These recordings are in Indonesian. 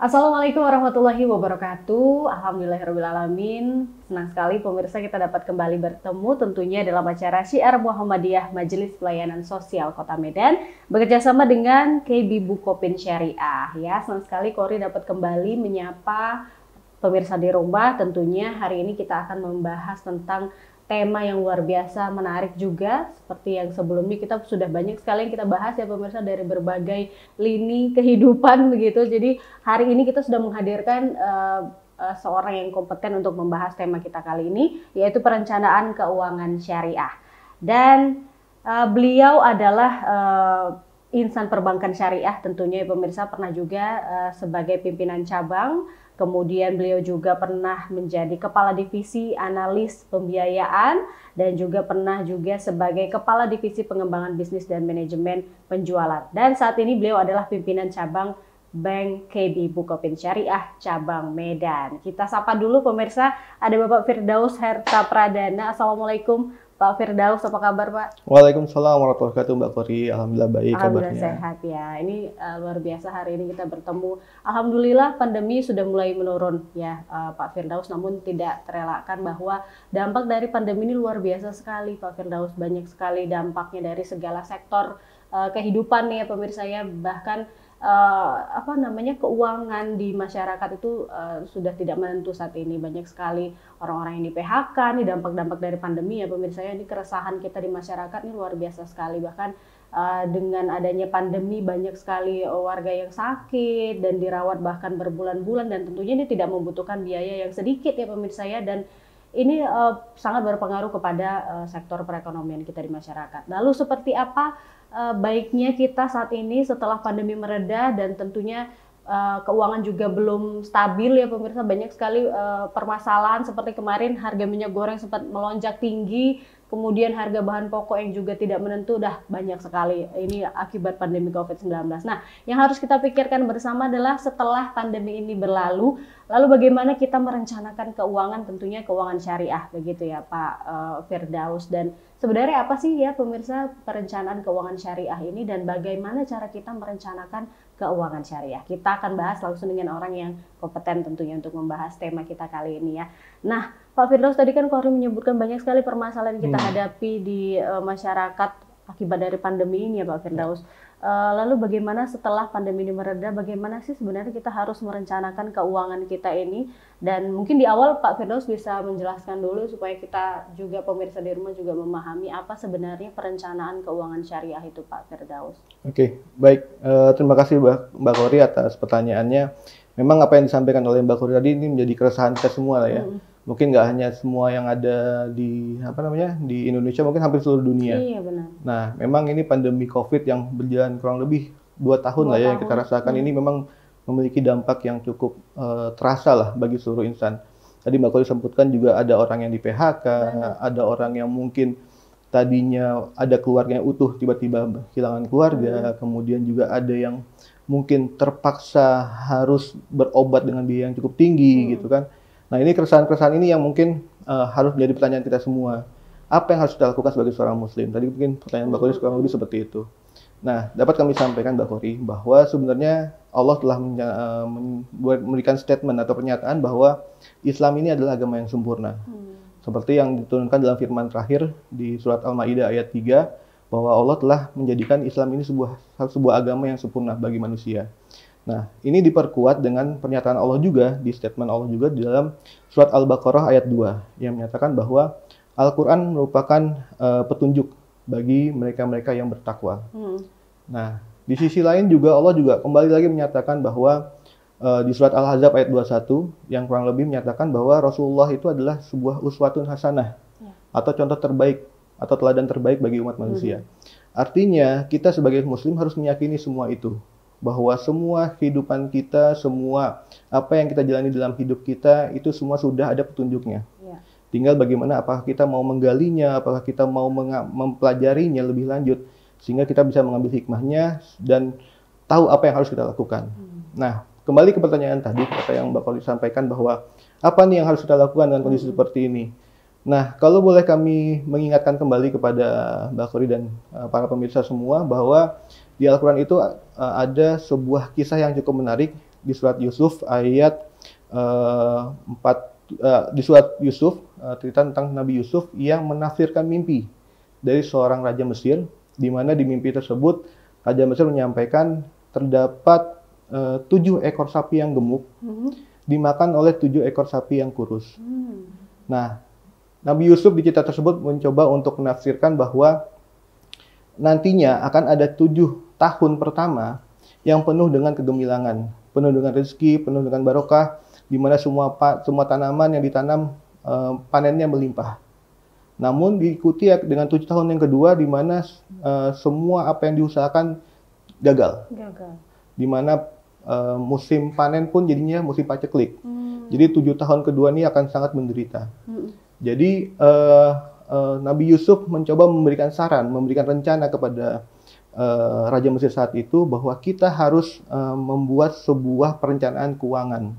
Assalamualaikum warahmatullahi wabarakatuh. Alhamdulillahirrahmanirrahim. Senang sekali pemirsa kita dapat kembali bertemu tentunya dalam acara Syiar Muhammadiyah Majelis Pelayanan Sosial Kota Medan bekerjasama dengan KB Bukopin Syariah. Ya, senang sekali Kori dapat kembali menyapa pemirsa di rumah. Tentunya hari ini kita akan membahas tentang tema yang luar biasa menarik juga, seperti yang sebelumnya kita sudah banyak sekali yang kita bahas ya pemirsa dari berbagai lini kehidupan begitu. Jadi hari ini kita sudah menghadirkan seorang yang kompeten untuk membahas tema kita kali ini, yaitu perencanaan keuangan syariah. Dan beliau adalah insan perbankan syariah tentunya ya pemirsa, pernah juga sebagai pimpinan cabang. Kemudian beliau juga pernah menjadi kepala divisi analis pembiayaan dan juga pernah juga sebagai kepala divisi pengembangan bisnis dan manajemen penjualan. Dan saat ini beliau adalah pimpinan cabang Bank KB Bukopin Syariah cabang Medan. Kita sapa dulu pemirsa, ada Bapak Firdaus Herta Pradana. Assalamualaikum Pak Firdaus, apa kabar Pak? Waalaikumsalam warahmatullahi wabarakatuh Mbak Kori. Alhamdulillah baik Alhamdulillah kabarnya. sehat ya. Ini luar biasa hari ini kita bertemu. Alhamdulillah pandemi sudah mulai menurun ya Pak Firdaus. Namun tidak terelakkan bahwa dampak dari pandemi ini luar biasa sekali Pak Firdaus. Banyak sekali dampaknya dari segala sektor kehidupan nih ya pemirsa ya. Bahkan keuangan di masyarakat itu sudah tidak menentu saat ini. Banyak sekali orang-orang yang di PHK nih, dampak-dampak dari pandemi ya pemirsa ya. Ini keresahan kita di masyarakat ini luar biasa sekali. Bahkan dengan adanya pandemi banyak sekali warga yang sakit dan dirawat bahkan berbulan-bulan, dan tentunya ini tidak membutuhkan biaya yang sedikit ya pemirsa ya. Dan ini sangat berpengaruh kepada sektor perekonomian kita di masyarakat. Lalu seperti apa baiknya kita saat ini setelah pandemi mereda, dan tentunya keuangan juga belum stabil ya pemirsa. Banyak sekali permasalahan seperti kemarin harga minyak goreng sempat melonjak tinggi, kemudian harga bahan pokok yang juga tidak menentu, dah banyak sekali ini akibat pandemi COVID-19. Nah, yang harus kita pikirkan bersama adalah setelah pandemi ini berlalu, lalu bagaimana kita merencanakan keuangan, tentunya keuangan syariah begitu ya Pak Firdaus. Dan sebenarnya apa sih ya pemirsa perencanaan keuangan syariah ini, dan bagaimana cara kita merencanakan keuangan syariah? Kita akan bahas langsung dengan orang yang kompeten tentunya untuk membahas tema kita kali ini ya. Nah, Pak Firdaus, tadi kan Kori menyebutkan banyak sekali permasalahan yang kita hadapi di masyarakat akibat dari pandemi ini ya Pak Firdaus. Lalu bagaimana setelah pandemi ini mereda, bagaimana sih sebenarnya kita harus merencanakan keuangan kita ini? Dan mungkin di awal Pak Firdaus bisa menjelaskan dulu supaya kita juga pemirsa di rumah juga memahami apa sebenarnya perencanaan keuangan syariah itu Pak Firdaus. Oke, baik. Terima kasih Mbak Kori atas pertanyaannya. Memang apa yang disampaikan oleh Mbak Kori tadi ini menjadi keresahan kita semua lah ya. Mungkin nggak hanya semua yang ada di di Indonesia, mungkin hampir seluruh dunia. Iya benar. Nah, memang ini pandemi COVID yang berjalan kurang lebih 2 tahun lah ya yang kita rasakan ini memang memiliki dampak yang cukup terasa lah bagi seluruh insan. Tadi Mbak Kori sebutkan juga ada orang yang di PHK, ada orang yang mungkin tadinya ada keluarga yang utuh tiba-tiba kehilangan keluarga, kemudian juga ada yang mungkin terpaksa harus berobat dengan biaya yang cukup tinggi gitu kan. Nah, ini keresahan-keresahan ini yang mungkin harus menjadi pertanyaan kita semua. Apa yang harus kita lakukan sebagai seorang muslim? Tadi mungkin pertanyaan Mbak Kori kurang lebih seperti itu. Nah, dapat kami sampaikan Mbak Kori bahwa sebenarnya Allah telah memberikan statement atau pernyataan bahwa Islam ini adalah agama yang sempurna. Seperti yang diturunkan dalam firman terakhir di surat Al-Maidah ayat 3, bahwa Allah telah menjadikan Islam ini sebuah agama yang sempurna bagi manusia. Nah, ini diperkuat dengan pernyataan Allah juga, di statement Allah juga di dalam surat Al-Baqarah ayat 2, yang menyatakan bahwa Al-Quran merupakan petunjuk bagi mereka-mereka yang bertakwa. Nah, di sisi lain juga Allah juga kembali lagi menyatakan bahwa di surat Al-Ahzab ayat 21, yang kurang lebih menyatakan bahwa Rasulullah itu adalah sebuah uswatun hasanah, atau contoh terbaik, atau teladan terbaik bagi umat manusia. Artinya, kita sebagai muslim harus meyakini semua itu. Bahwa semua kehidupan kita, semua apa yang kita jalani dalam hidup kita, itu semua sudah ada petunjuknya. Tinggal bagaimana apakah kita mau menggalinya, apakah kita mau mempelajarinya lebih lanjut, sehingga kita bisa mengambil hikmahnya dan tahu apa yang harus kita lakukan. Nah, kembali ke pertanyaan tadi, apa yang Mbak Kori sampaikan bahwa apa nih yang harus kita lakukan dengan kondisi seperti ini. Nah, kalau boleh kami mengingatkan kembali kepada Mbak Kori dan para pemirsa semua bahwa di Al-Quran itu ada sebuah kisah yang cukup menarik, di surat Yusuf ayat 4, di surat Yusuf cerita tentang Nabi Yusuf yang menafsirkan mimpi dari seorang raja Mesir, di mana di mimpi tersebut raja Mesir menyampaikan terdapat 7 ekor sapi yang gemuk dimakan oleh 7 ekor sapi yang kurus. Nah, Nabi Yusuf di cerita tersebut mencoba untuk menafsirkan bahwa nantinya akan ada 7 tahun pertama yang penuh dengan kegemilangan, penuh dengan rezeki, penuh dengan barokah, di mana semua tanaman yang ditanam panennya melimpah. Namun diikuti dengan 7 tahun yang kedua, di mana semua apa yang diusahakan gagal. Di mana musim panen pun jadinya musim paceklik. Jadi 7 tahun kedua ini akan sangat menderita. Jadi Nabi Yusuf mencoba memberikan saran, memberikan rencana kepada Raja Mesir saat itu bahwa kita harus membuat sebuah perencanaan keuangan,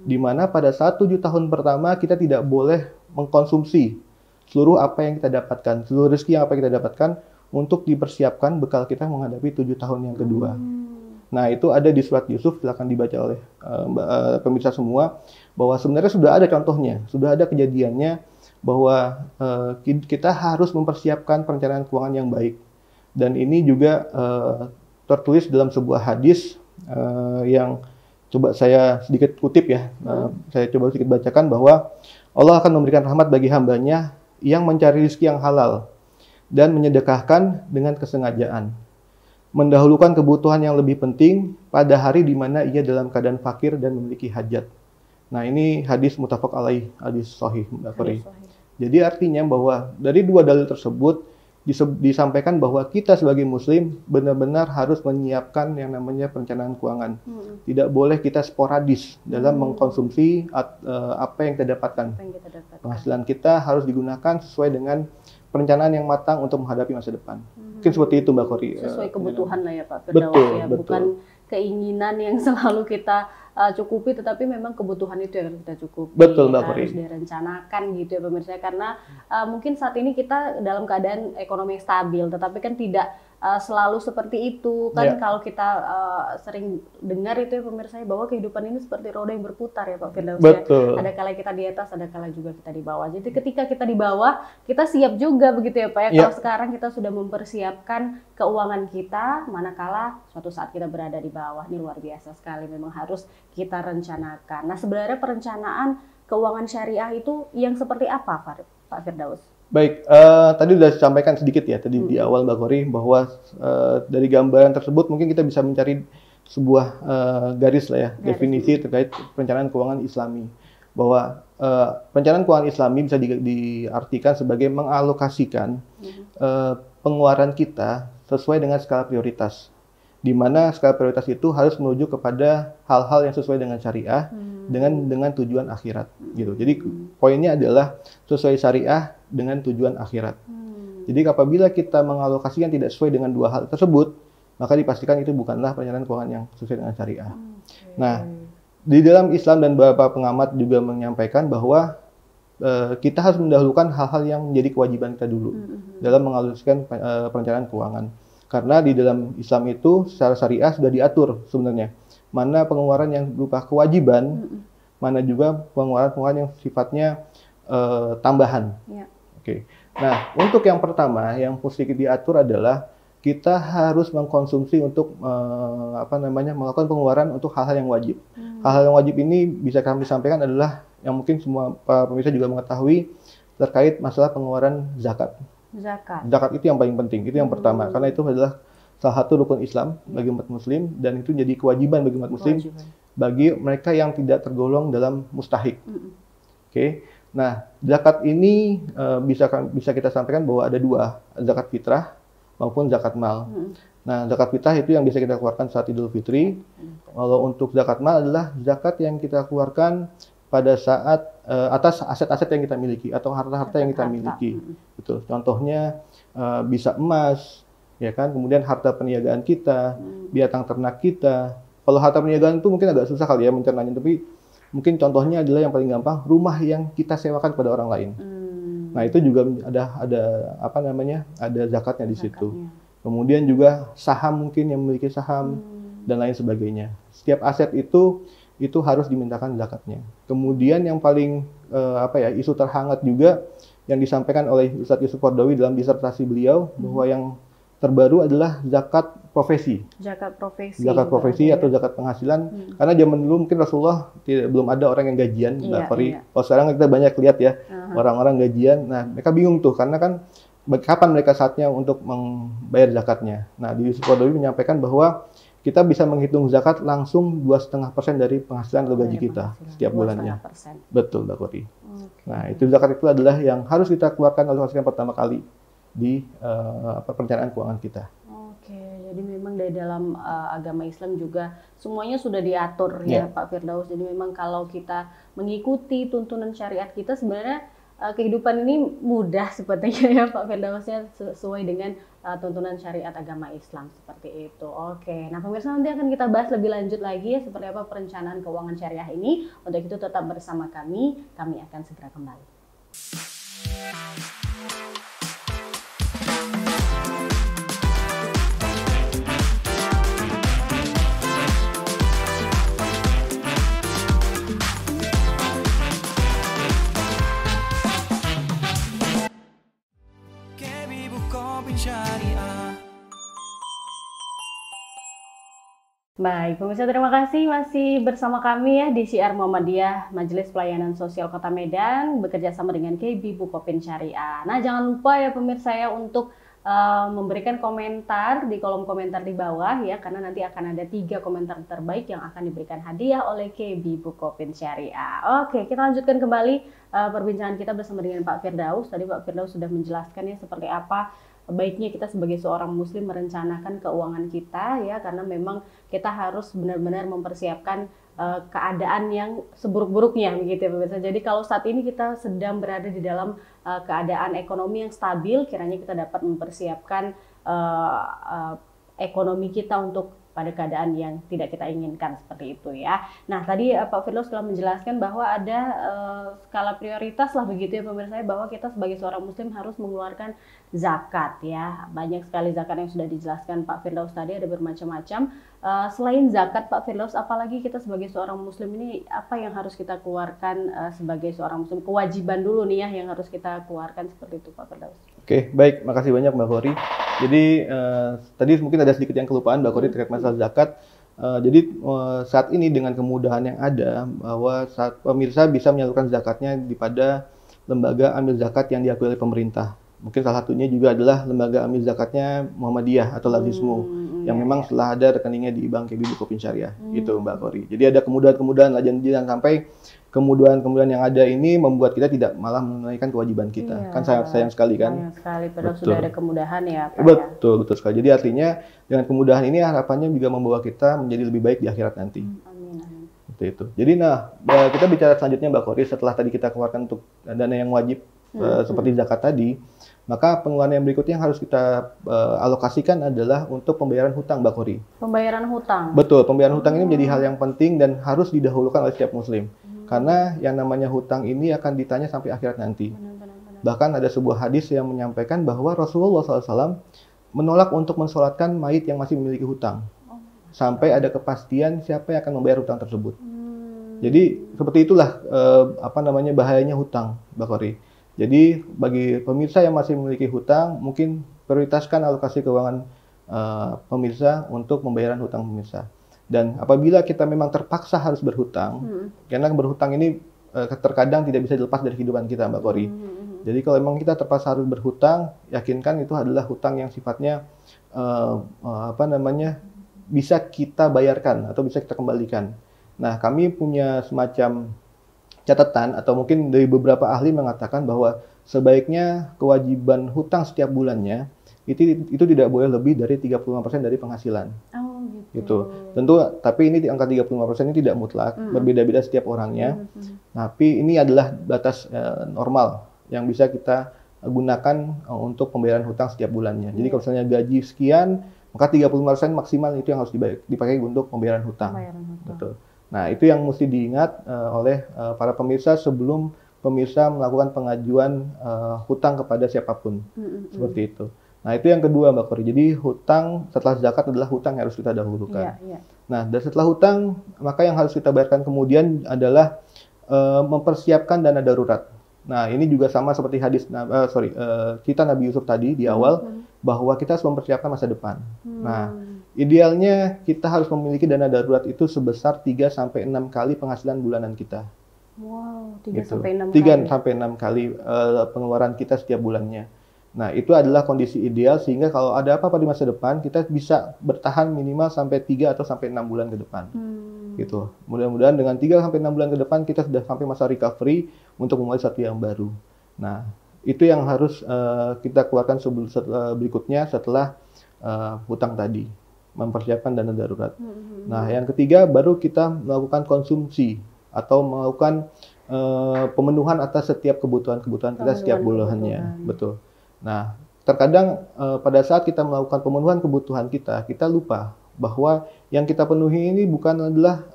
di mana pada saat 7 tahun pertama kita tidak boleh mengkonsumsi seluruh apa yang kita dapatkan, seluruh rezeki yang apa yang kita dapatkan untuk dipersiapkan bekal kita menghadapi 7 tahun yang kedua. Nah, itu ada di surat Yusuf, silakan dibaca oleh pemirsa semua, bahwa sebenarnya sudah ada contohnya, sudah ada kejadiannya, bahwa kita harus mempersiapkan perencanaan keuangan yang baik. Dan ini juga tertulis dalam sebuah hadis yang coba saya sedikit kutip ya, saya coba sedikit bacakan, bahwa Allah akan memberikan rahmat bagi hambanya yang mencari rezeki yang halal dan menyedekahkan dengan kesengajaan, mendahulukan kebutuhan yang lebih penting pada hari di mana ia dalam keadaan fakir dan memiliki hajat. Nah, ini hadis muttafaq alaih, hadis sahih Bukhari. Jadi artinya bahwa dari dua dalil tersebut disampaikan bahwa kita sebagai muslim benar-benar harus menyiapkan yang namanya perencanaan keuangan. Tidak boleh kita sporadis dalam mengkonsumsi apa yang kita dapatkan. Penghasilan kita harus digunakan sesuai dengan perencanaan yang matang untuk menghadapi masa depan. Mungkin seperti itu Mbak Kori. Sesuai kebutuhan lah ya Pak Firdaus, ya. Bukan keinginan yang selalu kita cukupi, tetapi memang kebutuhan itu yang harus kita cukupi. Betul, Mbak Kori. Harus direncanakan gitu ya pemirsa, karena mungkin saat ini kita dalam keadaan ekonomi yang stabil, tetapi kan tidak selalu seperti itu kan. Kalau kita sering dengar itu ya pemirsa, bahwa kehidupan ini seperti roda yang berputar ya Pak Firdaus. Betul. Ya. Ada kala kita di atas, ada kala juga kita di bawah. Jadi ketika kita di bawah, kita siap juga begitu ya Pak ya. Kalau sekarang kita sudah mempersiapkan keuangan kita, manakala suatu saat kita berada di bawah. Ini luar biasa sekali, memang harus kita rencanakan. Nah, sebenarnya perencanaan keuangan syariah itu yang seperti apa Pak Firdaus? Baik, tadi sudah disampaikan sedikit ya tadi di awal Mbak Kori, bahwa dari gambaran tersebut mungkin kita bisa mencari sebuah garis lah ya, definisi terkait perencanaan keuangan Islami. Bahwa perencanaan keuangan Islami bisa diartikan sebagai mengalokasikan pengeluaran kita sesuai dengan skala prioritas, di mana skala prioritas itu harus menuju kepada hal-hal yang sesuai dengan syariah, dengan tujuan akhirat gitu. Jadi poinnya adalah sesuai syariah dengan tujuan akhirat. Jadi apabila kita mengalokasikan tidak sesuai dengan dua hal tersebut, maka dipastikan itu bukanlah perencanaan keuangan yang sesuai dengan syariah. Nah, di dalam Islam dan beberapa pengamat juga menyampaikan bahwa kita harus mendahulukan hal-hal yang menjadi kewajiban kita dulu dalam mengalokasikan perencanaan keuangan. Karena di dalam Islam itu secara syariah sudah diatur sebenarnya mana pengeluaran yang berupa kewajiban, mana juga pengeluaran yang sifatnya tambahan. Oke. Nah, untuk yang pertama yang mesti diatur adalah kita harus mengkonsumsi untuk melakukan pengeluaran untuk hal-hal yang wajib. Hal-hal yang wajib ini bisa kami sampaikan adalah yang mungkin semua pemirsa juga mengetahui terkait masalah pengeluaran zakat. Zakat itu yang paling penting, itu yang pertama, karena itu adalah salah satu rukun Islam bagi umat muslim, dan itu jadi kewajiban bagi umat muslim, bagi mereka yang tidak tergolong dalam mustahik. Oke. Nah, zakat ini bisa kita sampaikan bahwa ada dua, zakat fitrah maupun zakat mal. Nah, zakat fitrah itu yang bisa kita keluarkan saat Idul Fitri. Kalau untuk zakat mal adalah zakat yang kita keluarkan pada saat atas aset-aset yang kita miliki atau harta-harta yang kita miliki. Betul. Contohnya bisa emas, ya kan? Kemudian harta perniagaan kita, binatang ternak kita. Kalau harta perniagaan itu mungkin agak susah kali ya mencernanya, tapi mungkin contohnya adalah yang paling gampang, rumah yang kita sewakan kepada orang lain. Nah, itu juga ada zakatnya di situ. Kemudian juga saham, mungkin yang memiliki saham, dan lain sebagainya. Setiap aset itu harus dimintakan zakatnya. Kemudian yang paling isu terhangat juga yang disampaikan oleh Ustadz Yusuf Qaradawi dalam disertasi beliau bahwa yang terbaru adalah zakat profesi. Zakat profesi. Zakat profesi atau zakat penghasilan. Karena zaman dulu mungkin Rasulullah belum ada orang yang gajian, Mbak Kori. Kalau sekarang kita banyak lihat ya orang-orang gajian. Nah, mereka bingung tuh karena kan kapan mereka saatnya untuk membayar zakatnya. Nah, di Yusuf Qaradawi menyampaikan bahwa kita bisa menghitung zakat langsung 2,5% dari penghasilan atau gaji kita setiap bulannya. Betul, Mbak Kori. Nah, itu zakat itu adalah yang harus kita keluarkan oleh penghasilan pertama kali di perencanaan keuangan kita. Oke, jadi memang dari dalam agama Islam juga semuanya sudah diatur ya Pak Firdaus. Jadi memang kalau kita mengikuti tuntunan syariat kita sebenarnya kehidupan ini mudah sepertinya ya Pak Firdausnya sesuai dengan tuntunan syariat agama Islam seperti itu. Oke, nah pemirsa nanti akan kita bahas lebih lanjut lagi ya seperti apa perencanaan keuangan syariah ini. Untuk itu tetap bersama kami akan segera kembali. Baik, pemirsa terima kasih masih bersama kami ya di Syiar Muhammadiyah Majelis Pelayanan Sosial Kota Medan bekerja sama dengan KB Bukopin Syariah. Nah, jangan lupa ya pemirsa ya untuk memberikan komentar di kolom komentar di bawah ya karena nanti akan ada 3 komentar terbaik yang akan diberikan hadiah oleh KB Bukopin Syariah. Oke, kita lanjutkan kembali perbincangan kita bersama dengan Pak Firdaus. Tadi Pak Firdaus sudah menjelaskan ya seperti apa baiknya kita sebagai seorang muslim merencanakan keuangan kita ya karena memang kita harus benar-benar mempersiapkan keadaan yang seburuk-buruknya begitu ya pemirsa. Jadi kalau saat ini kita sedang berada di dalam keadaan ekonomi yang stabil, kiranya kita dapat mempersiapkan ekonomi kita untuk pada keadaan yang tidak kita inginkan seperti itu ya. Nah tadi Pak Firdaus telah menjelaskan bahwa ada skala prioritas lah begitu ya pemirsa bahwa kita sebagai seorang muslim harus mengeluarkan zakat ya. Banyak sekali zakat yang sudah dijelaskan Pak Firdaus tadi ada bermacam-macam. Selain zakat Pak Firdaus, apalagi kita sebagai seorang muslim ini apa yang harus kita keluarkan sebagai seorang muslim? Kewajiban dulu nih ya yang harus kita keluarkan seperti itu Pak Firdaus. Oke, baik, makasih banyak Mbak Kori. Jadi tadi mungkin ada sedikit yang kelupaan Mbak Kori terkait masalah zakat. Jadi saat ini dengan kemudahan yang ada bahwa saat pemirsa bisa menyalurkan zakatnya pada lembaga amil zakat yang diakui oleh pemerintah. Mungkin salah satunya juga adalah lembaga amil zakatnya Muhammadiyah atau Lazismu yang memang setelah ada rekeningnya di Bank KB Bukopin Syariah gitu Mbak Kori. Jadi ada kemudahan-kemudahan lah jangan sampai kemudahan-kemudahan yang ada ini membuat kita tidak malah menunaikan kewajiban kita. Iya, kan sayang sekali kan. Sayang sekali padahal sudah ada kemudahan ya Pak. Betul sekali. Jadi artinya dengan kemudahan ini harapannya juga membawa kita menjadi lebih baik di akhirat nanti. Amin. Seperti itu. Jadi kita bicara selanjutnya Mbak Kori setelah tadi kita keluarkan untuk dana yang wajib seperti zakat tadi, maka pengeluaran yang berikutnya yang harus kita alokasikan adalah untuk pembayaran hutang Mbak Kori. Pembayaran hutang? Betul, pembayaran hutang ini menjadi hal yang penting dan harus didahulukan oleh setiap muslim. Karena yang namanya hutang ini akan ditanya sampai akhirat nanti. Benar. Bahkan ada sebuah hadis yang menyampaikan bahwa Rasulullah SAW menolak untuk mensolatkan mayit yang masih memiliki hutang. Sampai ada kepastian siapa yang akan membayar hutang tersebut. Jadi seperti itulah bahayanya hutang Mbak Kori. Jadi bagi pemirsa yang masih memiliki hutang, mungkin prioritaskan alokasi keuangan pemirsa untuk pembayaran hutang pemirsa. Dan apabila kita memang terpaksa harus berhutang, karena berhutang ini terkadang tidak bisa dilepas dari kehidupan kita, Mbak Kori. Jadi kalau memang kita terpaksa harus berhutang, yakinkan itu adalah hutang yang sifatnya bisa kita bayarkan atau bisa kita kembalikan. Nah, kami punya semacam catatan atau mungkin dari beberapa ahli mengatakan bahwa sebaiknya kewajiban hutang setiap bulannya itu tidak boleh lebih dari 35% dari penghasilan. Oh, gitu. Tentu tapi ini angka 35% ini tidak mutlak, berbeda-beda setiap orangnya. Tapi ini adalah batas normal yang bisa kita gunakan untuk pembayaran hutang setiap bulannya. Jadi kalau misalnya gaji sekian, maka 35% maksimal itu yang harus dipakai untuk pembayaran hutang. Betul. Nah, itu yang mesti diingat oleh para pemirsa sebelum pemirsa melakukan pengajuan hutang kepada siapapun. Seperti itu. Nah, itu yang kedua Mbak Kori. Jadi hutang setelah zakat adalah hutang yang harus kita dahulukan. Nah, dan setelah hutang, maka yang harus kita bayarkan kemudian adalah mempersiapkan dana darurat. Nah, ini juga sama seperti cerita Nabi Yusuf tadi di awal, bahwa kita harus mempersiapkan masa depan. Nah, idealnya kita harus memiliki dana darurat itu sebesar 3-6 kali penghasilan bulanan kita. Wow, 3-6 kali pengeluaran kita setiap bulannya. Nah, itu adalah kondisi ideal sehingga kalau ada apa-apa di masa depan, kita bisa bertahan minimal sampai 3 atau sampai 6 bulan ke depan. Gitu. Mudah-mudahan dengan 3 sampai 6 bulan ke depan kita sudah sampai masa recovery untuk memulai sesuatu yang baru. Nah, itu yang harus kita keluarkan berikutnya setelah hutang tadi, mempersiapkan dana darurat. Nah, yang ketiga baru kita melakukan konsumsi atau melakukan pemenuhan atas setiap kebutuhan-kebutuhan kita setiap bulannya. Betul. Nah, terkadang pada saat kita melakukan pemenuhan kebutuhan kita lupa bahwa yang kita penuhi ini bukan adalah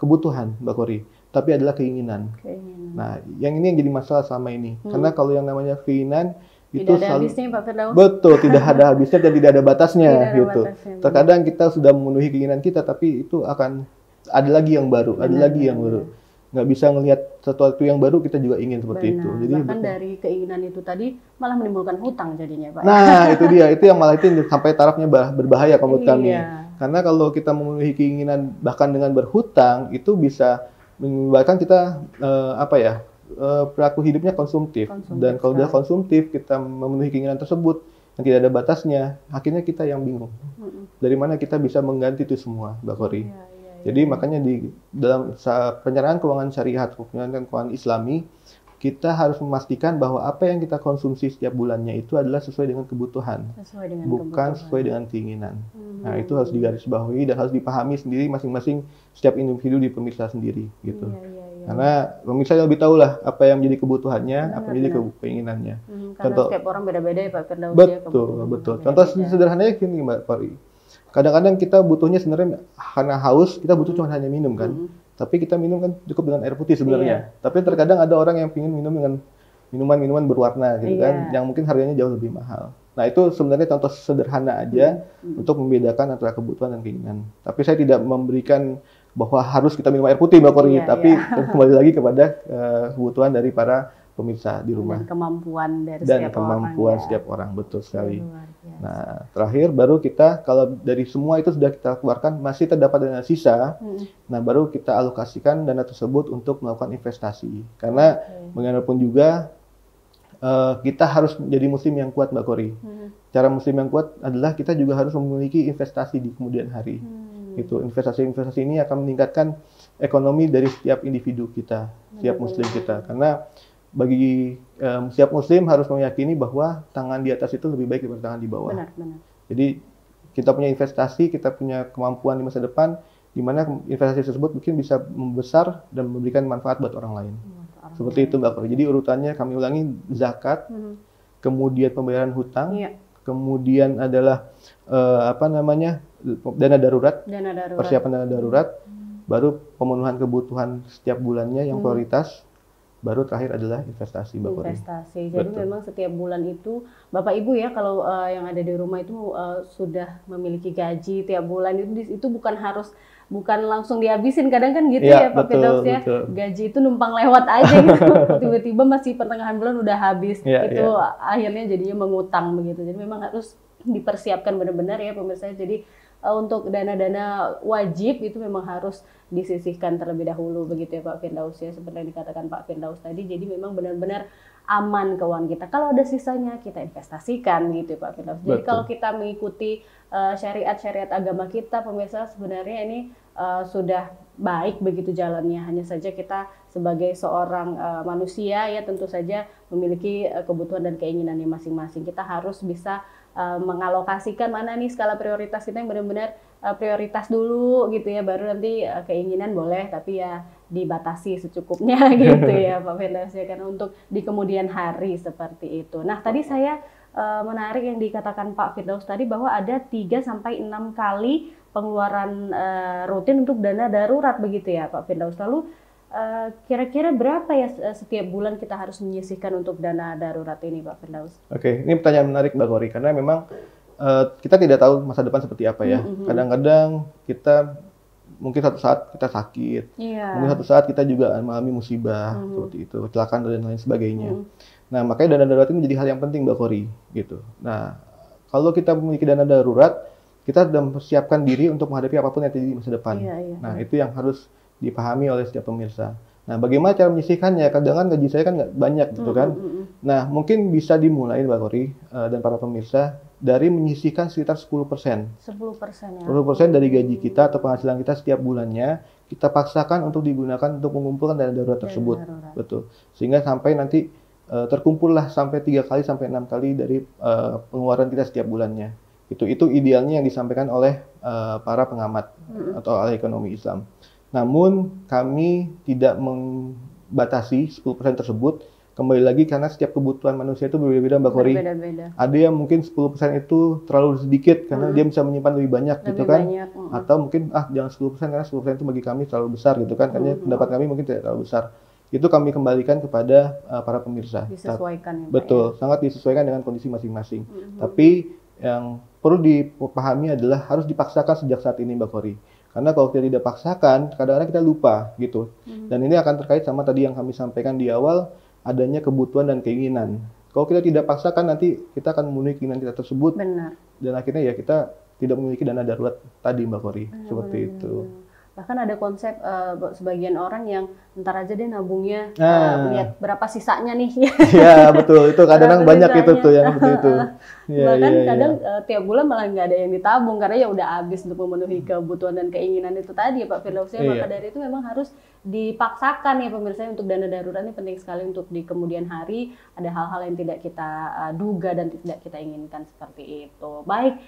kebutuhan, Mbak Kori, tapi adalah keinginan. Nah, yang ini yang jadi masalah selama ini. Karena kalau yang namanya keinginan itu tidak ada habisnya, Pak Firdaus. Betul, tidak ada habisnya dan tidak ada batasnya gitu. Terkadang kita sudah memenuhi keinginan kita, tapi itu akan ada lagi yang baru, ada lagi yang baru. Nggak bisa ngelihat sesuatu yang baru, kita juga ingin seperti itu. Jadi bahkan dari keinginan itu tadi malah menimbulkan hutang jadinya, Pak. Nah, itu dia, itu yang malah itu sampai tarafnya berbahaya menurut kami. Karena kalau kita memenuhi keinginan bahkan dengan berhutang, itu bisa menyebabkan kita perilaku hidupnya konsumtif. Dan kalau sudah konsumtif, kita memenuhi keinginan tersebut yang tidak ada batasnya, akhirnya kita yang bingung. Dari mana kita bisa mengganti itu semua, Mbak Kori? Jadi makanya di dalam perencanaan keuangan syariah, perencanaan keuangan Islami, kita harus memastikan bahwa apa yang kita konsumsi setiap bulannya itu adalah sesuai dengan kebutuhan, bukan sesuai dengan keinginan. Nah, itu harus digarisbawahi dan harus dipahami sendiri masing-masing setiap individu di pemirsa sendiri, gitu. Karena pemirsa lebih tahu lah apa yang menjadi kebutuhannya, apa yang menjadi keinginannya. Karena setiap orang beda-beda ya Pak Firdaus. Betul. Contoh sederhananya gini Mbak Kori. Kadang-kadang kita butuhnya sebenarnya karena haus, kita butuh cuma hanya minum kan. Tapi kita minum kan cukup dengan air putih sebenarnya. Tapi terkadang ada orang yang ingin minum dengan minuman-minuman berwarna gitu kan, yang mungkin harganya jauh lebih mahal. Nah, itu sebenarnya contoh sederhana aja untuk membedakan antara kebutuhan dan keinginan. Tapi saya tidak memberikan bahwa harus kita minum air putih Mbak Kori, tapi kembali lagi kepada kebutuhan dari para pemirsa di rumah. Dan kemampuan dari setiap orang, betul sekali. Nah, terakhir baru kita kalau dari semua itu sudah kita keluarkan, masih terdapat dana sisa, nah baru kita alokasikan dana tersebut untuk melakukan investasi. Karena bagaimanapun juga kita harus menjadi muslim yang kuat Mbak Kori. Cara muslim yang kuat adalah kita juga harus memiliki investasi di kemudian hari. Itu investasi-investasi ini akan meningkatkan ekonomi dari setiap individu kita, setiap muslim kita. Karena bagi setiap muslim harus meyakini bahwa tangan di atas itu lebih baik daripada tangan di bawah. Benar. Jadi kita punya investasi, kita punya kemampuan di masa depan, di mana investasi tersebut mungkin bisa membesar dan memberikan manfaat buat orang lain. Seperti itu Mbak Kori. Jadi urutannya kami ulangi, zakat, kemudian pembayaran hutang, kemudian adalah dana darurat, persiapan dana darurat, baru pemenuhan kebutuhan setiap bulannya yang prioritas. Baru terakhir adalah investasi, Mbak Kori. Investasi. Jadi memang setiap bulan itu, Bapak Ibu ya, kalau yang ada di rumah itu sudah memiliki gaji tiap bulan itu bukan langsung dihabisin. Kadang kan gitu ya Pak Firdaus ya. Gaji itu numpang lewat aja gitu. Tiba-tiba masih pertengahan bulan udah habis. Akhirnya jadinya mengutang begitu. Jadi memang harus dipersiapkan benar-benar ya pemirsa. Jadi untuk dana-dana wajib itu memang harus disisihkan terlebih dahulu begitu ya Pak Firdaus ya, seperti yang dikatakan Pak Firdaus tadi. Jadi memang benar-benar aman keuangan kita. Kalau ada sisanya kita investasikan gitu ya Pak Firdaus. Jadi kalau kita mengikuti syariat-syariat agama kita pemirsa, sebenarnya ini sudah baik begitu jalannya. Hanya saja kita sebagai seorang manusia ya tentu saja memiliki kebutuhan dan keinginannya masing-masing. Kita harus bisa mengalokasikan mana nih skala prioritas kita yang benar-benar prioritas dulu gitu ya, baru nanti keinginan boleh tapi ya dibatasi secukupnya gitu ya Pak Firdaus ya, karena untuk di kemudian hari seperti itu. Nah tadi saya menarik yang dikatakan Pak Firdaus tadi bahwa ada 3-6 kali pengeluaran rutin untuk dana darurat begitu ya Pak Firdaus. Lalu kira-kira berapa ya setiap bulan kita harus menyisihkan untuk dana darurat ini, Pak Firdaus? Oke, ini pertanyaan menarik Mbak Kori, karena memang kita tidak tahu masa depan seperti apa ya. Kadang-kadang kita mungkin satu saat kita sakit, mungkin satu saat kita juga mengalami musibah seperti itu, kecelakaan dan lain sebagainya. Nah, makanya dana darurat ini menjadi hal yang penting Mbak Kori, gitu. Nah, kalau kita memiliki dana darurat, kita sudah mempersiapkan diri untuk menghadapi apapun yang terjadi di masa depan. Nah, itu yang harus dipahami oleh setiap pemirsa. Nah, bagaimana cara menyisihkannya? Kadang-kadang gaji saya kan nggak banyak gitu kan. Nah, mungkin bisa dimulai Mbak Kori dan para pemirsa dari menyisihkan sekitar 10%. 10% ya? 10% dari gaji kita atau penghasilan kita setiap bulannya, kita paksakan untuk digunakan untuk mengumpulkan dana darurat tersebut. Betul. Sehingga sampai nanti terkumpullah sampai 3 kali sampai 6 kali dari pengeluaran kita setiap bulannya. Itu idealnya yang disampaikan oleh para pengamat atau ahli ekonomi Islam. Namun kami tidak membatasi 10% tersebut, kembali lagi karena setiap kebutuhan manusia itu berbeda-beda Mbak Kori. Ada yang mungkin 10% itu terlalu sedikit karena dia bisa menyimpan lebih banyak gitu kan. Atau mungkin jangan 10% karena 10% itu bagi kami terlalu besar gitu kan. Karena pendapat kami mungkin tidak terlalu besar. Itu kami kembalikan kepada para pemirsa. Disesuaikan ya, Pak, betul, sangat disesuaikan dengan kondisi masing-masing. Tapi yang perlu dipahami adalah harus dipaksakan sejak saat ini Mbak Kori. Karena kalau kita tidak paksakan, kadang-kadang kita lupa gitu. Dan ini akan terkait sama tadi yang kami sampaikan di awal, adanya kebutuhan dan keinginan. Kalau kita tidak paksakan, nanti kita akan memenuhi keinginan kita tersebut. Benar. Dan akhirnya ya kita tidak memiliki dana darurat tadi Mbak Kori. Seperti itu. Bahkan ada konsep sebagian orang yang ntar aja deh nabungnya, lihat berapa sisanya nih. Iya betul, itu kadang-kadang banyak itu tuh yang seperti itu. Bahkan kadang tiap bulan malah nggak ada yang ditabung karena ya udah habis untuk memenuhi kebutuhan dan keinginan itu tadi ya Pak Firdaus. Maka dari itu memang harus dipaksakan ya pemirsa untuk dana darurat ini penting sekali untuk di kemudian hari ada hal-hal yang tidak kita duga dan tidak kita inginkan seperti itu. Baik,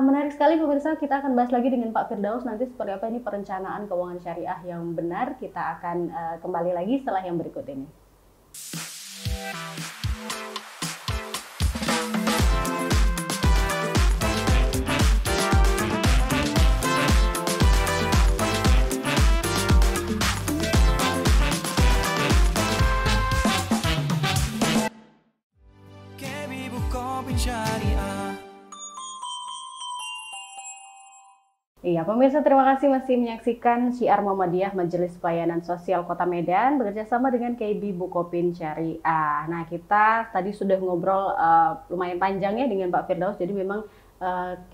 menarik sekali pemirsa, kita akan bahas lagi dengan Pak Firdaus nanti seperti apa ini perencanaan keuangan syariah yang benar. Kita akan kembali lagi setelah yang berikut ini. Iya, pemirsa terima kasih masih menyaksikan Syiar Muhammadiyah Majelis Pelayanan Sosial Kota Medan bekerjasama dengan KB Bukopin Syariah. Nah, kita tadi sudah ngobrol lumayan panjang ya dengan Pak Firdaus. Jadi memang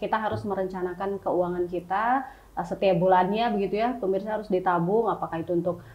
kita harus merencanakan keuangan kita setiap bulannya begitu ya. Pemirsa harus ditabung apakah itu untuk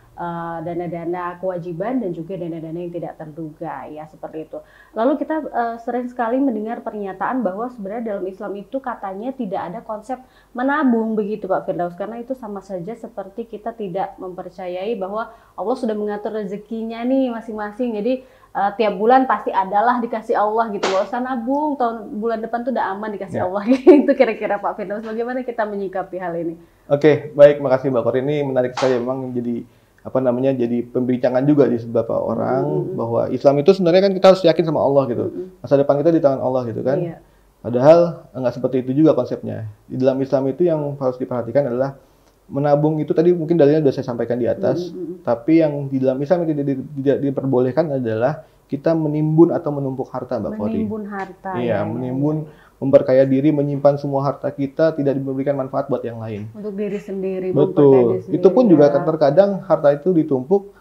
dana-dana kewajiban dan juga dana-dana yang tidak terduga ya seperti itu. Lalu kita sering sekali mendengar pernyataan bahwa sebenarnya dalam Islam itu katanya tidak ada konsep menabung begitu Pak Firdaus, karena itu sama saja seperti kita tidak mempercayai bahwa Allah sudah mengatur rezekinya nih masing-masing. Jadi tiap bulan pasti adalah dikasih Allah gitu, nggak usah nabung, bulan depan tuh udah aman dikasih Allah gitu. Kira-kira Pak Firdaus bagaimana kita menyikapi hal ini? Oke, baik, makasih Mbak Kori, ini menarik sekali memang jadi jadi pembincangan juga di beberapa orang bahwa Islam itu sebenarnya kan kita harus yakin sama Allah gitu. Masa depan kita di tangan Allah gitu kan. Padahal nggak seperti itu juga konsepnya. Di dalam Islam itu yang harus diperhatikan adalah menabung itu tadi mungkin dalilnya sudah saya sampaikan di atas. Tapi yang di dalam Islam itu tidak diperbolehkan adalah kita menimbun atau menumpuk harta Mbak Kori. Menimbun harta. Iya, menimbun, memperkaya diri, menyimpan semua harta kita, tidak memberikan manfaat buat yang lain. Untuk diri sendiri. Betul. Diri sendiri, itu pun juga terkadang harta itu ditumpuk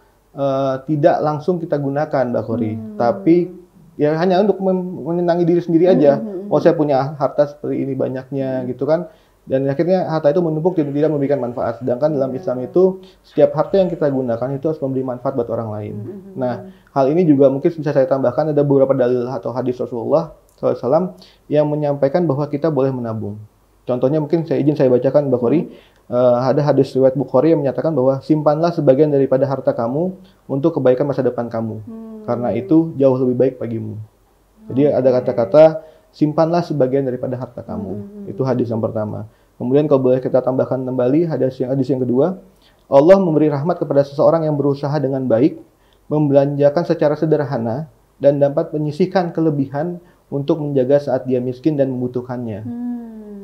tidak langsung kita gunakan Mbak Kori. Tapi ya hanya untuk menyenangi diri sendiri aja. Oh saya punya harta seperti ini banyaknya gitu kan. Dan akhirnya harta itu menumpuk dan tidak memberikan manfaat. Sedangkan dalam Islam itu setiap harta yang kita gunakan itu harus memberi manfaat buat orang lain. Nah, hal ini juga mungkin bisa saya tambahkan, ada beberapa dalil atau hadis Rasulullah SAW yang menyampaikan bahwa kita boleh menabung. Contohnya mungkin saya bacakan Mbak Kori. Ada hadis riwayat Bukhari yang menyatakan bahwa simpanlah sebagian daripada harta kamu untuk kebaikan masa depan kamu. Karena itu jauh lebih baik bagimu. Jadi ada kata-kata simpanlah sebagian daripada harta kamu. Itu hadis yang pertama. Kemudian kalau boleh kita tambahkan kembali hadis yang kedua, Allah memberi rahmat kepada seseorang yang berusaha dengan baik, membelanjakan secara sederhana dan dapat menyisihkan kelebihan untuk menjaga saat dia miskin dan membutuhkannya.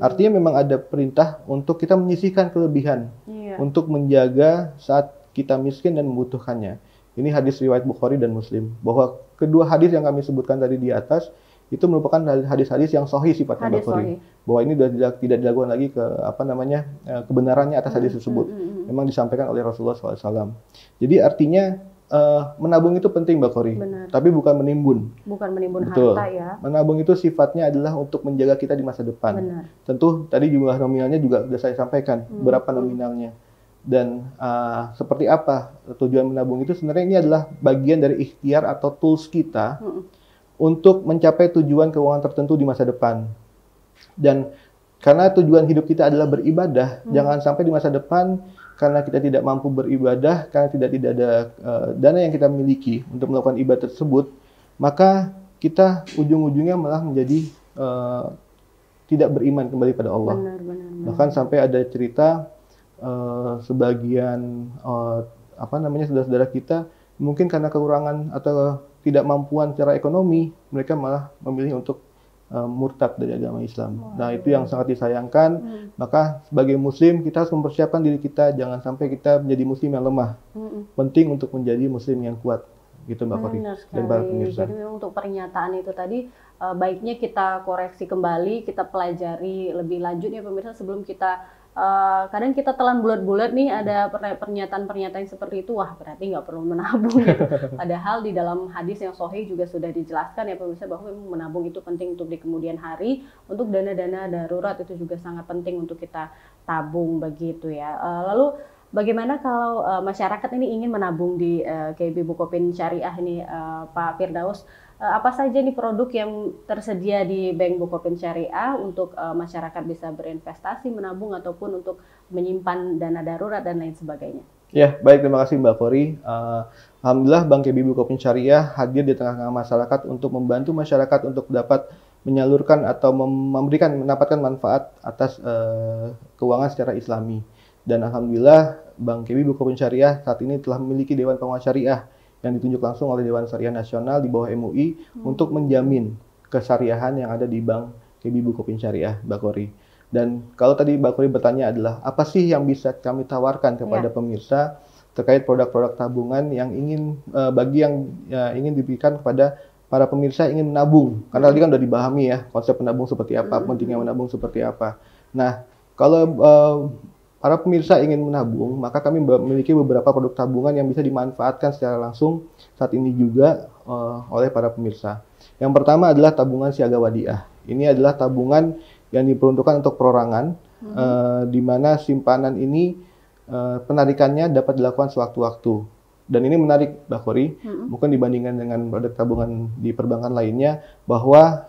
Artinya memang ada perintah untuk kita menyisihkan kelebihan untuk menjaga saat kita miskin dan membutuhkannya. Ini hadis riwayat Bukhari dan Muslim. Bahwa kedua hadis yang kami sebutkan tadi di atas itu merupakan hadis-hadis yang sahih sifatnya Bukhari. Bahwa ini sudah tidak dilakukan lagi kebenarannya atas hadis tersebut. Memang disampaikan oleh Rasulullah SAW. Jadi artinya menabung itu penting Bukhari, tapi bukan menimbun. Bukan menimbun Betul. harta ya. Menabung itu sifatnya adalah untuk menjaga kita di masa depan. Benar. Tentu tadi jumlah nominalnya juga sudah saya sampaikan, berapa nominalnya. Dan seperti apa tujuan menabung itu, sebenarnya ini adalah bagian dari ikhtiar atau tools kita untuk mencapai tujuan keuangan tertentu di masa depan. Dan karena tujuan hidup kita adalah beribadah, jangan sampai di masa depan karena kita tidak mampu beribadah, karena tidak ada dana yang kita miliki untuk melakukan ibadah tersebut, maka kita ujung-ujungnya malah menjadi tidak beriman kembali pada Allah. Benar. Bahkan sampai ada cerita sebagian saudara-saudara kita mungkin karena kekurangan atau tidak mampuan secara ekonomi, mereka malah memilih untuk murtad dari agama Islam. Nah, itu yang sangat disayangkan. Maka sebagai muslim kita harus mempersiapkan diri kita, jangan sampai kita menjadi muslim yang lemah. Penting untuk menjadi muslim yang kuat. Gitu Mbak Kori dan para pemirsa. Jadi memang untuk pernyataan itu tadi baiknya kita koreksi kembali, kita pelajari lebih lanjut ya pemirsa sebelum kita kadang kita telan bulat-bulat nih ada pernyataan-pernyataan seperti itu, wah berarti nggak perlu menabung gitu. Padahal di dalam hadis yang sahih juga sudah dijelaskan ya pemirsa bahwa memang menabung itu penting untuk di kemudian hari, untuk dana-dana darurat itu juga sangat penting untuk kita tabung begitu ya. Lalu bagaimana kalau masyarakat ini ingin menabung di KB Bukopin Syariah ini Pak Firdaus? Apa saja nih produk yang tersedia di Bank Bukopin Syariah untuk masyarakat bisa berinvestasi, menabung ataupun untuk menyimpan dana darurat dan lain sebagainya? Ya, baik, terima kasih Mbak Kori. Alhamdulillah Bank KB Bukopin Syariah hadir di tengah-tengah masyarakat untuk membantu masyarakat untuk dapat menyalurkan atau mendapatkan manfaat atas keuangan secara Islami. Dan alhamdulillah Bank KB Bukopin Syariah saat ini telah memiliki Dewan Pengawas Syariah yang ditunjuk langsung oleh Dewan Syariah Nasional di bawah MUI untuk menjamin kesyariahan yang ada di Bank KB Bukopin Syariah, Mbak Kori. Dan kalau tadi Mbak Kori bertanya adalah apa sih yang bisa kami tawarkan kepada pemirsa terkait produk-produk tabungan yang ingin ingin diberikan kepada para pemirsa yang ingin menabung. Karena tadi kan sudah dipahami ya konsep menabung seperti apa, pentingnya menabung seperti apa. Nah, kalau para pemirsa ingin menabung, maka kami memiliki beberapa produk tabungan yang bisa dimanfaatkan secara langsung saat ini juga oleh para pemirsa. Yang pertama adalah tabungan siaga wadiah. Ini adalah tabungan yang diperuntukkan untuk perorangan, di mana simpanan ini penarikannya dapat dilakukan sewaktu-waktu. Dan ini menarik, Mbak Kori, mungkin dibandingkan dengan produk tabungan di perbankan lainnya, bahwa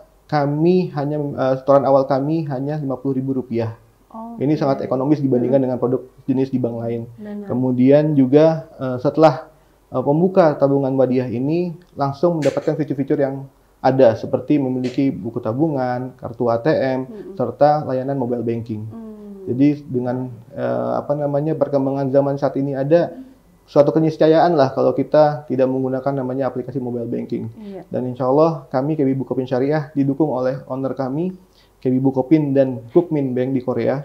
setoran awal kami hanya Rp50.000. Ini sangat ekonomis dibandingkan dengan produk jenis di bank lain. Kemudian juga setelah pembuka tabungan wadiah ini langsung mendapatkan fitur-fitur yang ada seperti memiliki buku tabungan, kartu ATM, serta layanan mobile banking. Jadi dengan perkembangan zaman saat ini ada suatu keniscayaan lah kalau kita tidak menggunakan namanya aplikasi mobile banking. Dan insya Allah kami KB Bukopin Syariah didukung oleh owner kami KB Bukopin dan Kukmin Bank di Korea,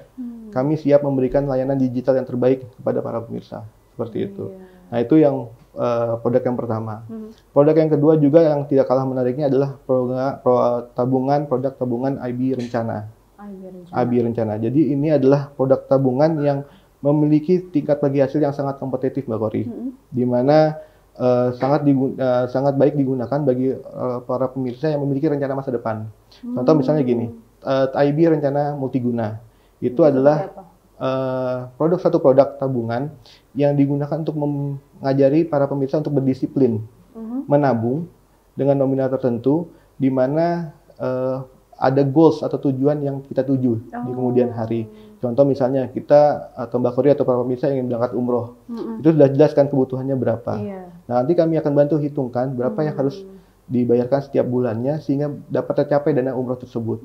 kami siap memberikan layanan digital yang terbaik kepada para pemirsa. Seperti itu. Nah, itu yang produk yang pertama. Produk yang kedua juga yang tidak kalah menariknya adalah produk tabungan IB Rencana. IB Rencana. Jadi ini adalah produk tabungan yang memiliki tingkat bagi hasil yang sangat kompetitif, Mbak Kori. Di mana sangat baik digunakan bagi para pemirsa yang memiliki rencana masa depan. Contoh misalnya gini, IB Rencana Multiguna itu adalah satu produk tabungan yang digunakan untuk mengajari para pemirsa untuk berdisiplin menabung dengan nominal tertentu, di mana ada goals atau tujuan yang kita tuju di kemudian hari. Contoh misalnya kita atau Mbak Kori atau para pemirsa ingin berangkat umroh, itu sudah jelaskan kebutuhannya berapa. Nah, nanti kami akan bantu hitungkan berapa yang harus dibayarkan setiap bulannya sehingga dapat tercapai dana umroh tersebut.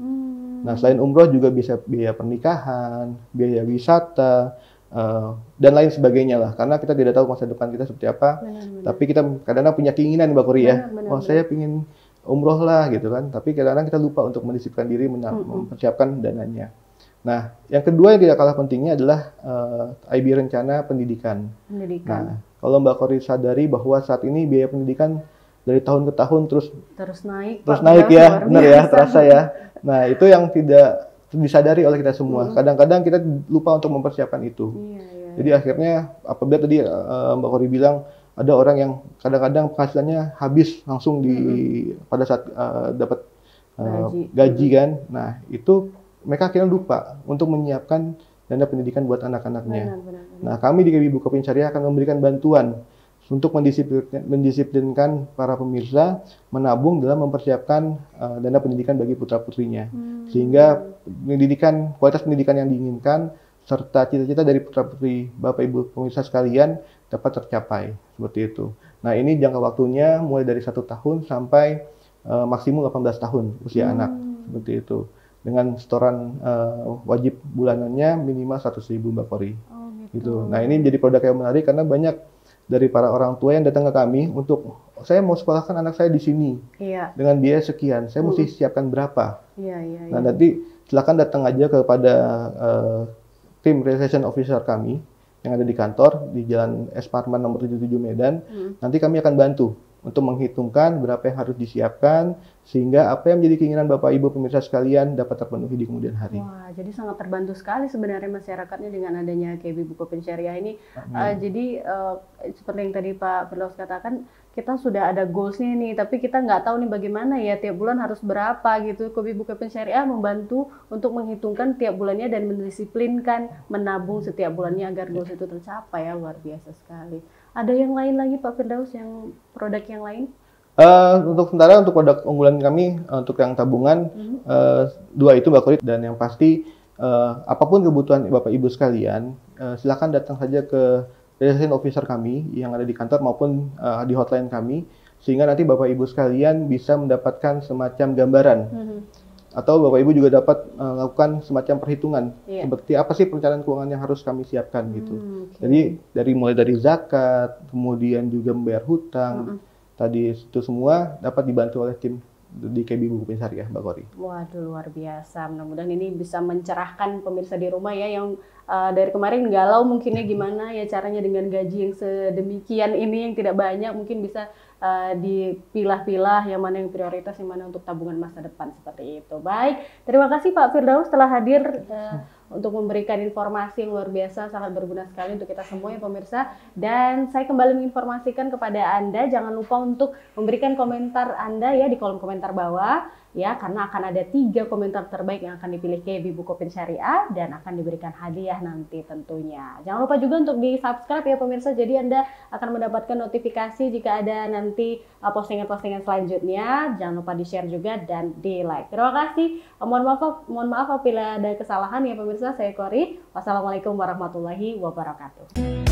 Nah, selain umroh juga bisa biaya pernikahan, biaya wisata, dan lain sebagainya lah. Karena kita tidak tahu masa depan kita seperti apa. Tapi kita kadang-kadang punya keinginan Mbak Kori ya. Saya ingin umroh lah gitu kan. Tapi kadang-kadang kita lupa untuk mendisiplinkan diri mempersiapkan dananya. Nah, yang kedua yang tidak kalah pentingnya adalah IB rencana pendidikan. Nah, kalau Mbak Kori sadari bahwa saat ini biaya pendidikan dari tahun ke tahun terus naik ya, benar ya, terasa ya. Nah, itu yang tidak disadari oleh kita semua. Kadang-kadang kita lupa untuk mempersiapkan itu. Jadi akhirnya apabila tadi Mbak Kori bilang ada orang yang kadang-kadang penghasilannya habis langsung pada saat dapat gaji kan. Nah, itu mereka akhirnya lupa untuk menyiapkan dana pendidikan buat anak-anaknya. Nah, kami di KB Bukopin Syariah akan memberikan bantuan untuk mendisiplinkan para pemirsa menabung dalam mempersiapkan dana pendidikan bagi putra-putrinya. Sehingga kualitas pendidikan yang diinginkan serta cita-cita dari putra-putri Bapak Ibu pemirsa sekalian dapat tercapai, seperti itu. Nah, ini jangka waktunya mulai dari 1 tahun sampai maksimum 18 tahun usia anak, seperti itu. Dengan setoran wajib bulanannya minimal 100.000 Mbak Kori. Gitu. Nah, ini menjadi produk yang menarik karena banyak dari para orang tua yang datang ke kami untuk saya mau sekolahkan anak saya di sini dengan biaya sekian, saya mesti siapkan berapa. Nah, nanti silakan datang aja kepada tim realization officer kami yang ada di kantor di Jalan S. Parman nomor 77 Medan. Nanti kami akan bantu untuk menghitungkan berapa yang harus disiapkan sehingga apa yang menjadi keinginan Bapak Ibu pemirsa sekalian dapat terpenuhi di kemudian hari. Wah, jadi sangat terbantu sekali sebenarnya masyarakatnya dengan adanya KB Bukopin Syariah ini. Jadi seperti yang tadi Pak Firdaus katakan, kita sudah ada goals-nya nih, tapi kita nggak tahu nih bagaimana ya tiap bulan harus berapa gitu. KB Bukopin Syariah membantu untuk menghitungkan tiap bulannya dan mendisiplinkan menabung setiap bulannya agar goals itu tercapai ya, luar biasa sekali. Ada yang lain lagi Pak Firdaus, yang produk yang lain? Untuk sementara untuk produk unggulan kami untuk yang tabungan 2 itu Mbak Kori, dan yang pasti apapun kebutuhan Bapak Ibu sekalian silakan datang saja ke realization officer kami yang ada di kantor maupun di hotline kami sehingga nanti Bapak Ibu sekalian bisa mendapatkan semacam gambaran atau Bapak Ibu juga dapat melakukan semacam perhitungan seperti apa sih perencanaan keuangan yang harus kami siapkan gitu. Jadi mulai dari zakat, kemudian juga membayar hutang, tadi itu semua dapat dibantu oleh tim di KB Bukopin Syariah, Mbak Kori. Waduh, luar biasa. Mudah-mudahan ini bisa mencerahkan pemirsa di rumah ya yang dari kemarin galau mungkinnya gimana ya caranya dengan gaji yang sedemikian ini yang tidak banyak, mungkin bisa dipilah-pilah yang mana yang prioritas, yang mana untuk tabungan masa depan, seperti itu. Baik, terima kasih Pak Firdaus telah hadir untuk memberikan informasi yang luar biasa, sangat berguna sekali untuk kita semua ya pemirsa. Dan saya kembali menginformasikan kepada Anda, jangan lupa untuk memberikan komentar Anda ya di kolom komentar bawah ya, karena akan ada 3 komentar terbaik yang akan dipilih KB Bukopin Syariah dan akan diberikan hadiah nanti tentunya. Jangan lupa juga untuk di subscribe ya pemirsa, jadi Anda akan mendapatkan notifikasi jika ada nanti postingan-postingan selanjutnya. Jangan lupa di share juga dan di like. Terima kasih. Mohon maaf apabila ada kesalahan ya pemirsa. Saya Kori. Wassalamualaikum warahmatullahi wabarakatuh.